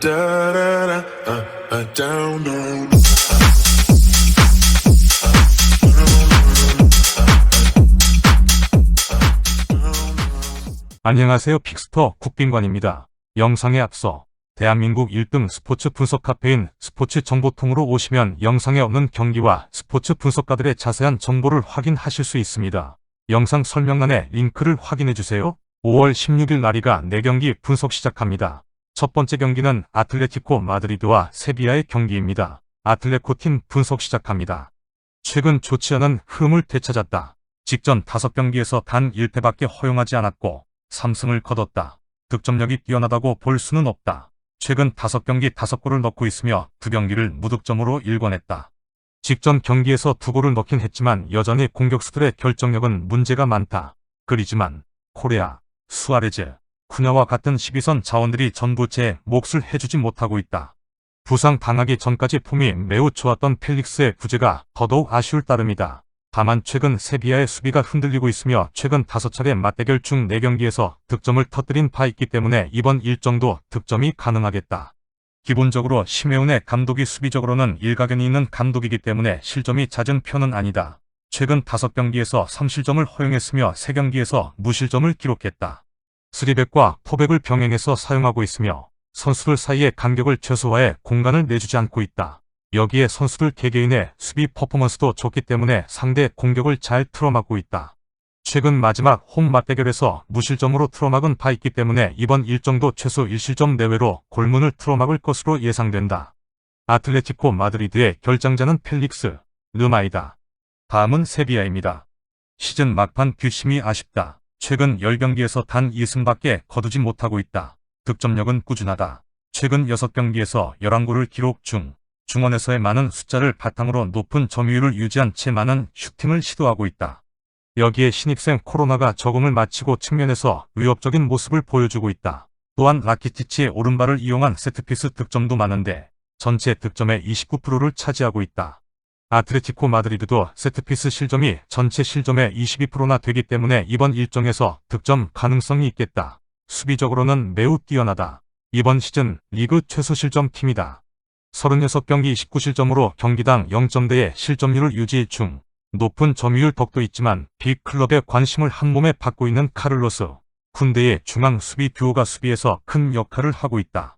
Down, down. 안녕하세요. 픽스터 국빈관입니다. 영상에 앞서 대한민국 1등 스포츠 분석 카페인 스포츠 정보통으로 오시면 영상에 없는 경기와 스포츠 분석가들의 자세한 정보를 확인하실 수 있습니다. 영상 설명란에 링크를 확인해주세요. 5월 16일 라리가 4경기 분석 시작합니다. 첫 번째 경기는 아틀레티코 마드리드와 세비야의 경기입니다. 아틀레티코 팀 분석 시작합니다. 최근 좋지 않은 흐름을 되찾았다. 직전 5경기에서 단 1패밖에 허용하지 않았고 3승을 거뒀다. 득점력이 뛰어나다고 볼 수는 없다. 최근 5경기 5골을 넣고 있으며 2경기를 무득점으로 일궈냈다. 직전 경기에서 2골을 넣긴 했지만 여전히 공격수들의 결정력은 문제가 많다. 그리지만 코레아, 수아레즈, 쿠냐와 같은 12선 자원들이 전부 제 몫을 해주지 못하고 있다. 부상 당하기 전까지 폼이 매우 좋았던 펠릭스의 부재가 더더욱 아쉬울 따름이다. 다만 최근 세비야의 수비가 흔들리고 있으며 최근 5차례 맞대결 중 4경기에서 득점을 터뜨린 바 있기 때문에 이번 일정도 득점이 가능하겠다. 기본적으로 시메온의 감독이 수비적으로는 일가견이 있는 감독이기 때문에 실점이 잦은 편은 아니다. 최근 5경기에서 3실점을 허용했으며 3경기에서 무실점을 기록했다. 3백과 4백을 병행해서 사용하고 있으며 선수들 사이의 간격을 최소화해 공간을 내주지 않고 있다. 여기에 선수들 개개인의 수비 퍼포먼스도 좋기 때문에 상대 공격을 잘 틀어막고 있다. 최근 마지막 홈 맞대결에서 무실점으로 틀어막은 바 있기 때문에 이번 일정도 최소 1실점 내외로 골문을 틀어막을 것으로 예상된다. 아틀레티코 마드리드의 결장자는 펠릭스, 르마이다. 다음은 세비야입니다. 시즌 막판 뒷심이 아쉽다. 최근 10경기에서 단 2승밖에 거두지 못하고 있다. 득점력은 꾸준하다. 최근 6경기에서 11골을 기록 중. 중원에서의 많은 숫자를 바탕으로 높은 점유율을 유지한 채 많은 슈팅을 시도하고 있다. 여기에 신입생 코로나가 적응을 마치고 측면에서 위협적인 모습을 보여주고 있다. 또한 라키티치의 오른발을 이용한 세트피스 득점도 많은데 전체 득점의 29%를 차지하고 있다. 아틀레티코 마드리드도 세트피스 실점이 전체 실점의 22%나 되기 때문에 이번 일정에서 득점 가능성이 있겠다. 수비적으로는 매우 뛰어나다. 이번 시즌 리그 최소 실점 팀이다. 36경기 19실점으로 경기당 0점대의 실점률을 유지 중. 높은 점유율 덕도 있지만 빅클럽의 관심을 한몸에 받고 있는 카를로스 쿤데의 중앙 수비 듀오가 수비에서 큰 역할을 하고 있다.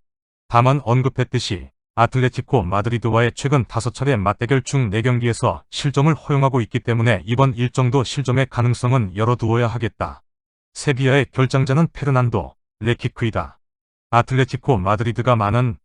다만 언급했듯이 아틀레티코 마드리드와의 최근 5차례 맞대결 중 4경기에서 실점을 허용하고 있기 때문에 이번 일정도 실점의 가능성은 열어두어야 하겠다. 세비야의 결장자는 페르난도 레키크이다. 아틀레티코 마드리드가 많은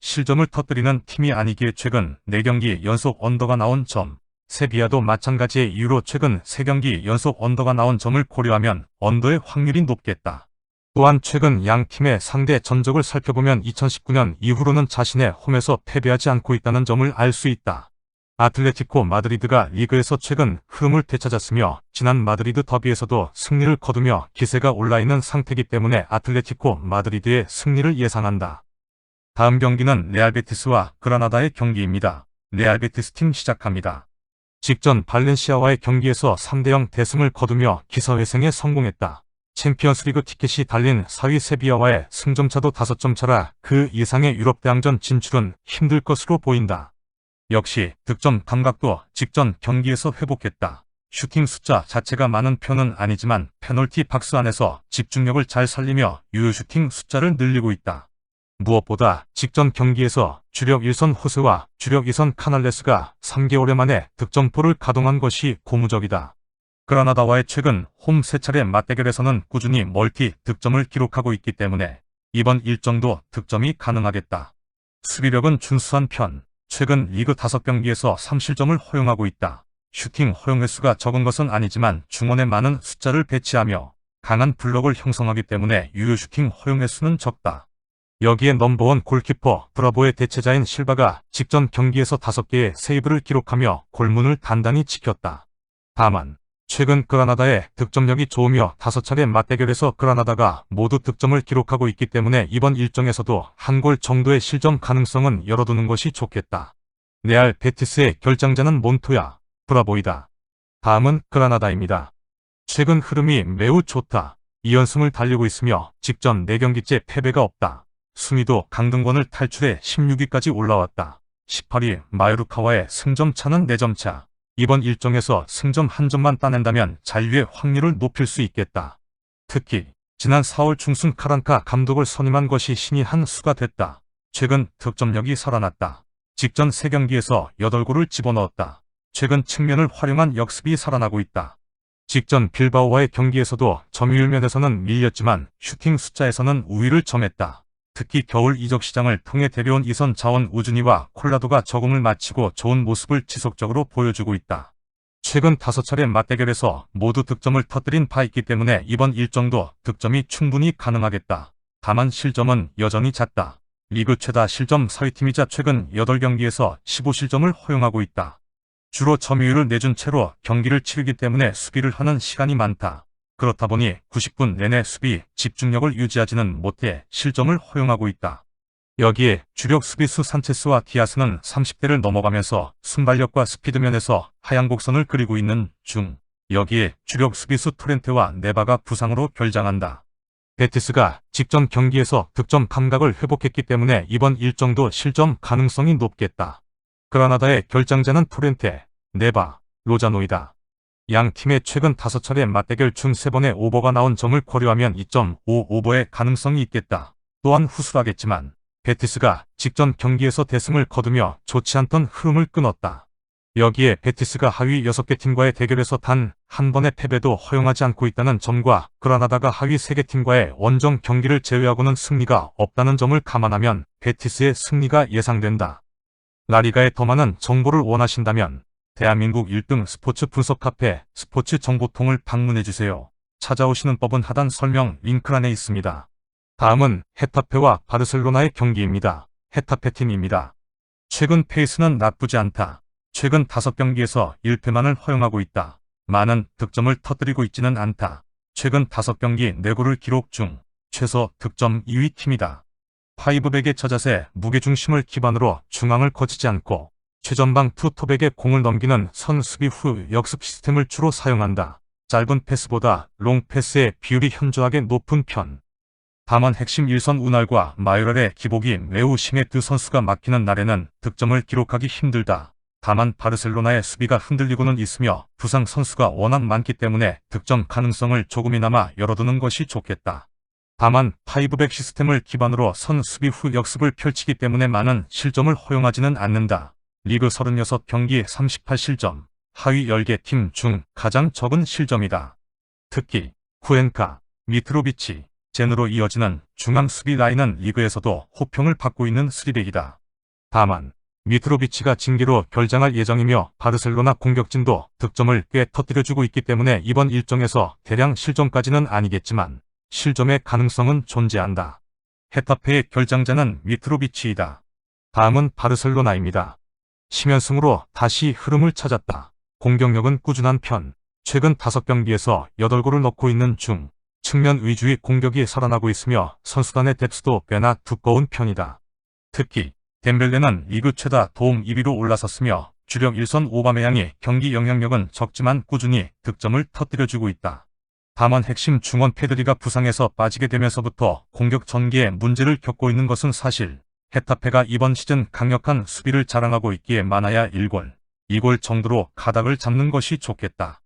실점을 터뜨리는 팀이 아니기에 최근 4경기 연속 언더가 나온 점, 세비야도 마찬가지의 이유로 최근 3경기 연속 언더가 나온 점을 고려하면 언더의 확률이 높겠다. 또한 최근 양 팀의 상대 전적을 살펴보면 2019년 이후로는 자신의 홈에서 패배하지 않고 있다는 점을 알 수 있다. 아틀레티코 마드리드가 리그에서 최근 흐름을 되찾았으며 지난 마드리드 더비에서도 승리를 거두며 기세가 올라있는 상태이기 때문에 아틀레티코 마드리드의 승리를 예상한다. 다음 경기는 레알베티스와 그라나다의 경기입니다. 레알베티스 팀 시작합니다. 직전 발렌시아와의 경기에서 3대0 대승을 거두며 기사회생에 성공했다. 챔피언스리그 티켓이 달린 4위 세비야와의 승점차도 5점 차라 그 이상의 유럽 대항전 진출은 힘들 것으로 보인다. 역시 득점 감각도 직전 경기에서 회복했다. 슈팅 숫자 자체가 많은 편은 아니지만 페널티 박스 안에서 집중력을 잘 살리며 유효 슈팅 숫자를 늘리고 있다. 무엇보다 직전 경기에서 주력 1선 호세와 주력 2선 카날레스가 3개월 만에 득점포를 가동한 것이 고무적이다. 그라나다와의 최근 홈 3차례 맞대결에서는 꾸준히 멀티 득점을 기록하고 있기 때문에 이번 일정도 득점이 가능하겠다. 수비력은 준수한 편, 최근 리그 5경기에서 3실점을 허용하고 있다. 슈팅 허용 횟수가 적은 것은 아니지만 중원에 많은 숫자를 배치하며 강한 블록을 형성하기 때문에 유효 슈팅 허용 횟수는 적다. 여기에 넘버원 골키퍼 브라보의 대체자인 실바가 직전 경기에서 5개의 세이브를 기록하며 골문을 단단히 지켰다. 다만 최근 그라나다의 득점력이 좋으며 5차례 맞대결에서 그라나다가 모두 득점을 기록하고 있기 때문에 이번 일정에서도 한 골 정도의 실점 가능성은 열어두는 것이 좋겠다. 레알 베티스의 결장자는 몬토야, 브라보이다. 다음은 그라나다입니다. 최근 흐름이 매우 좋다. 2연승을 달리고 있으며 직전 4경기째 패배가 없다. 순위도 강등권을 탈출해 16위까지 올라왔다. 18위 마요르카와의 승점 차는 4점 차. 이번 일정에서 승점 1점만 따낸다면 잔류의 확률을 높일 수 있겠다. 특히 지난 4월 중순 카란카 감독을 선임한 것이 신이 한 수가 됐다. 최근 득점력이 살아났다. 직전 3경기에서 8골을 집어넣었다. 최근 측면을 활용한 역습이 살아나고 있다. 직전 빌바오와의 경기에서도 점유율 면에서는 밀렸지만 슈팅 숫자에서는 우위를 점했다. 특히 겨울 이적 시장을 통해 데려온 이선 자원 우준이와 콜라도가 적응을 마치고 좋은 모습을 지속적으로 보여주고 있다. 최근 5차례 맞대결에서 모두 득점을 터뜨린 바 있기 때문에 이번 일정도 득점이 충분히 가능하겠다. 다만 실점은 여전히 잦다. 리그 최다 실점 4위팀이자 최근 8경기에서 15실점을 허용하고 있다. 주로 점유율을 내준 채로 경기를 치르기 때문에 수비를 하는 시간이 많다. 그렇다 보니 90분 내내 수비 집중력을 유지하지는 못해 실점을 허용하고 있다. 여기에 주력 수비수 산체스와 디아스는 30대를 넘어가면서 순발력과 스피드 면에서 하향 곡선을 그리고 있는 중. 여기에 주력 수비수 토렌테와 네바가 부상으로 결장한다. 베티스가 직전 경기에서 득점 감각을 회복했기 때문에 이번 일정도 실점 가능성이 높겠다. 그라나다의 결장자는 토렌테, 네바, 로자노이다. 양 팀의 최근 5차례 맞대결 중 3번의 오버가 나온 점을 고려하면 2.5 오버의 가능성이 있겠다. 또한 후술하겠지만 베티스가 직전 경기에서 대승을 거두며 좋지 않던 흐름을 끊었다. 여기에 베티스가 하위 6개 팀과의 대결에서 단 한 번의 패배도 허용하지 않고 있다는 점과 그라나다가 하위 3개 팀과의 원정 경기를 제외하고는 승리가 없다는 점을 감안하면 베티스의 승리가 예상된다. 라리가의 더 많은 정보를 원하신다면 대한민국 1등 스포츠 분석 카페 스포츠 정보통을 방문해주세요. 찾아오시는 법은 하단 설명 링크란에 있습니다. 다음은 헤타페와 바르셀로나의 경기입니다. 헤타페 팀입니다. 최근 페이스는 나쁘지 않다. 최근 5경기에서 1패만을 허용하고 있다. 많은 득점을 터뜨리고 있지는 않다. 최근 5경기 4골을 기록 중 최소 득점 2위 팀이다. 파이브백의 저자세 무게중심을 기반으로 중앙을 거치지 않고 최전방 투톱에게 공을 넘기는 선 수비 후 역습 시스템을 주로 사용한다. 짧은 패스보다 롱 패스의 비율이 현저하게 높은 편. 다만 핵심 1선 우날과 마요랄의 기복이 매우 심해 두 선수가 막히는 날에는 득점을 기록하기 힘들다. 다만 바르셀로나의 수비가 흔들리고는 있으며 부상 선수가 워낙 많기 때문에 득점 가능성을 조금이나마 열어두는 것이 좋겠다. 다만 파이브백 시스템을 기반으로 선 수비 후 역습을 펼치기 때문에 많은 실점을 허용하지는 않는다. 리그 36경기 38실점, 하위 10개 팀 중 가장 적은 실점이다. 특히 쿠엔카, 미트로비치, 젠으로 이어지는 중앙 수비 라인은 리그에서도 호평을 받고 있는 수리백이다. 다만 미트로비치가 징계로 결장할 예정이며 바르셀로나 공격진도 득점을 꽤 터뜨려주고 있기 때문에 이번 일정에서 대량 실점까지는 아니겠지만 실점의 가능성은 존재한다. 헤타페의 결장자는 미트로비치이다. 다음은 바르셀로나입니다. 10연승으로 다시 흐름을 찾았다. 공격력은 꾸준한 편. 최근 5경기에서 8골을 넣고 있는 중 측면 위주의 공격이 살아나고 있으며 선수단의 뎁스도 꽤나 두꺼운 편이다. 특히 덴벨레는 리그 최다 도움 2위로 올라섰으며 주력 1선 오바메양의 경기 영향력은 적지만 꾸준히 득점을 터뜨려주고 있다. 다만 핵심 중원 페드리가 부상에서 빠지게 되면서부터 공격 전개에 문제를 겪고 있는 것은 사실. 헤타페가 이번 시즌 강력한 수비를 자랑하고 있기에 많아야 1골, 2골 정도로 가닥을 잡는 것이 좋겠다.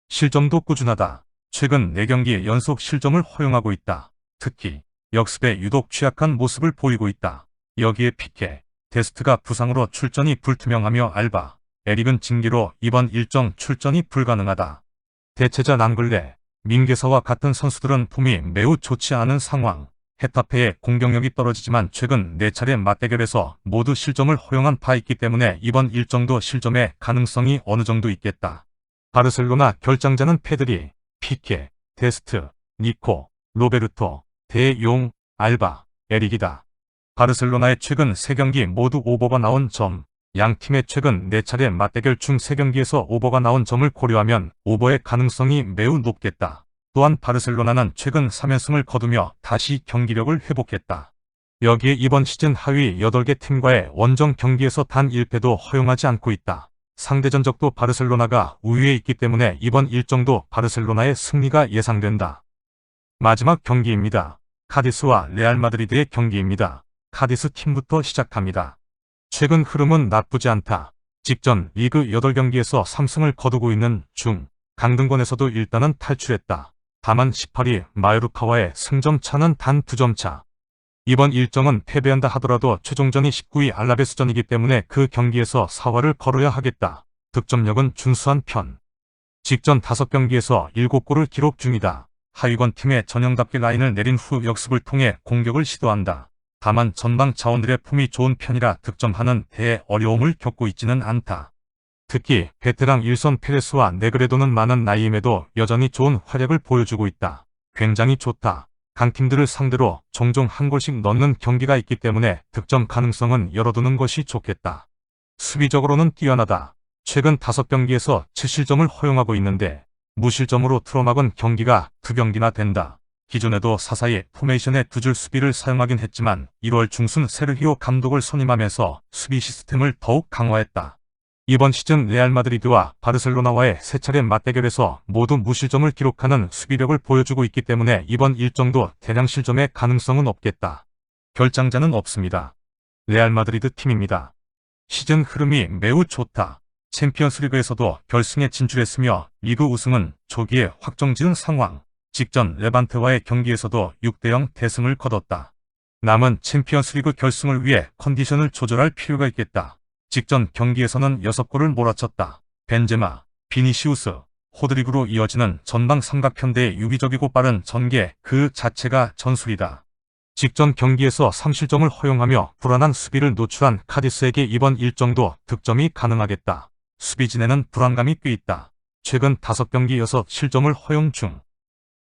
실점도 꾸준하다. 최근 4경기 연속 실점을 허용하고 있다. 특히 역습에 유독 취약한 모습을 보이고 있다. 여기에 피케, 데스트가 부상으로 출전이 불투명하며 알바, 에릭은 징계로 이번 일정 출전이 불가능하다. 대체자 랑글레, 민게서와 같은 선수들은 폼이 매우 좋지 않은 상황. 헤타페의 공격력이 떨어지지만 최근 4차례 맞대결에서 모두 실점을 허용한 바 있기 때문에 이번 일정도 실점의 가능성이 어느 정도 있겠다. 바르셀로나 결장자는 페드리, 피케, 데스트, 니코, 로베르토, 데용, 알바, 에릭이다. 바르셀로나의 최근 3경기 모두 오버가 나온 점, 양 팀의 최근 4차례 맞대결 중 3경기에서 오버가 나온 점을 고려하면 오버의 가능성이 매우 높겠다. 또한 바르셀로나는 최근 3연승을 거두며 다시 경기력을 회복했다. 여기에 이번 시즌 하위 8개 팀과의 원정 경기에서 단 1패도 허용하지 않고 있다. 상대 전적도 바르셀로나가 우위에 있기 때문에 이번 일정도 바르셀로나의 승리가 예상된다. 마지막 경기입니다. 카디스와 레알 마드리드의 경기입니다. 카디스 팀부터 시작합니다. 최근 흐름은 나쁘지 않다. 직전 리그 8경기에서 3승을 거두고 있는 중, 강등권에서도 일단은 탈출했다. 다만 18위 마요르카와의 승점 차는 단 2점 차. 이번 일정은 패배한다 하더라도 최종전이 19위 알라베스전이기 때문에 그 경기에서 사활을 걸어야 하겠다. 득점력은 준수한 편. 직전 5경기에서 7골을 기록 중이다. 하위권 팀의 전형답게 라인을 내린 후 역습을 통해 공격을 시도한다. 다만 전방 자원들의 폼이 좋은 편이라 득점하는 데에 어려움을 겪고 있지는 않다. 특히 베테랑 일선 페레스와 네그레도는 많은 나이임에도 여전히 좋은 활약을 보여주고 있다. 굉장히 좋다. 강팀들을 상대로 종종 한 골씩 넣는 경기가 있기 때문에 득점 가능성은 열어두는 것이 좋겠다. 수비적으로는 뛰어나다. 최근 5경기에서 7실점을 허용하고 있는데 무실점으로 틀어막은 경기가 2경기나 된다. 기존에도 사사이 포메이션의 2줄 수비를 사용하긴 했지만 1월 중순 세르히오 감독을 선임하면서 수비 시스템을 더욱 강화했다. 이번 시즌 레알 마드리드와 바르셀로나와의 3차례 맞대결에서 모두 무실점을 기록하는 수비력을 보여주고 있기 때문에 이번 일정도 대량 실점의 가능성은 없겠다. 결장자는 없습니다. 레알 마드리드 팀입니다. 시즌 흐름이 매우 좋다. 챔피언스리그에서도 결승에 진출했으며 리그 우승은 조기에 확정지은 상황. 직전 레반테와의 경기에서도 6대0 대승을 거뒀다. 남은 챔피언스리그 결승을 위해 컨디션을 조절할 필요가 있겠다. 직전 경기에서는 6골을 몰아쳤다. 벤제마, 비니시우스, 호드리그로 이어지는 전방 삼각편대의 유기적이고 빠른 전개 그 자체가 전술이다. 직전 경기에서 3실점을 허용하며 불안한 수비를 노출한 카디스에게 이번 일정도 득점이 가능하겠다. 수비진에는 불안감이 꽤 있다. 최근 5경기 6실점을 허용 중.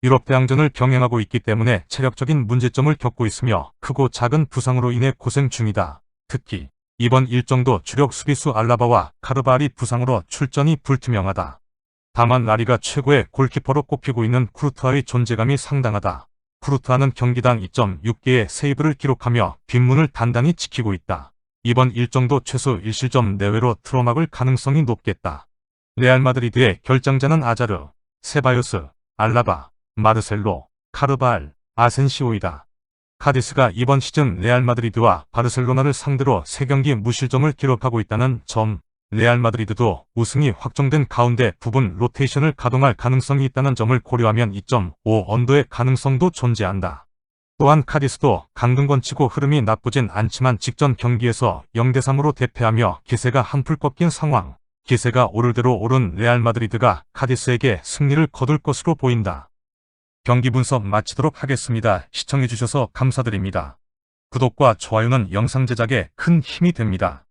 유럽 대항전을 병행하고 있기 때문에 체력적인 문제점을 겪고 있으며 크고 작은 부상으로 인해 고생 중이다. 특히 이번 일정도 주력 수비수 알라바와 카르발이 부상으로 출전이 불투명하다. 다만 라리가 최고의 골키퍼로 꼽히고 있는 쿠르투아의 존재감이 상당하다. 쿠르투아는 경기당 2.6개의 세이브를 기록하며 뒷문을 단단히 지키고 있다. 이번 일정도 최소 1실점 내외로 틀어막을 가능성이 높겠다. 레알 마드리드의 결장자는 아자르, 세바요스, 알라바, 마르셀로, 카르발, 아센시오이다. 카디스가 이번 시즌 레알 마드리드와 바르셀로나를 상대로 3경기 무실점을 기록하고 있다는 점, 레알 마드리드도 우승이 확정된 가운데 부분 로테이션을 가동할 가능성이 있다는 점을 고려하면 2.5 언더의 가능성도 존재한다. 또한 카디스도 강등권치고 흐름이 나쁘진 않지만 직전 경기에서 0대3으로 대패하며 기세가 한풀 꺾인 상황. 기세가 오를 대로 오른 레알 마드리드가 카디스에게 승리를 거둘 것으로 보인다. 경기 분석 마치도록 하겠습니다. 시청해주셔서 감사드립니다. 구독과 좋아요는 영상 제작에 큰 힘이 됩니다.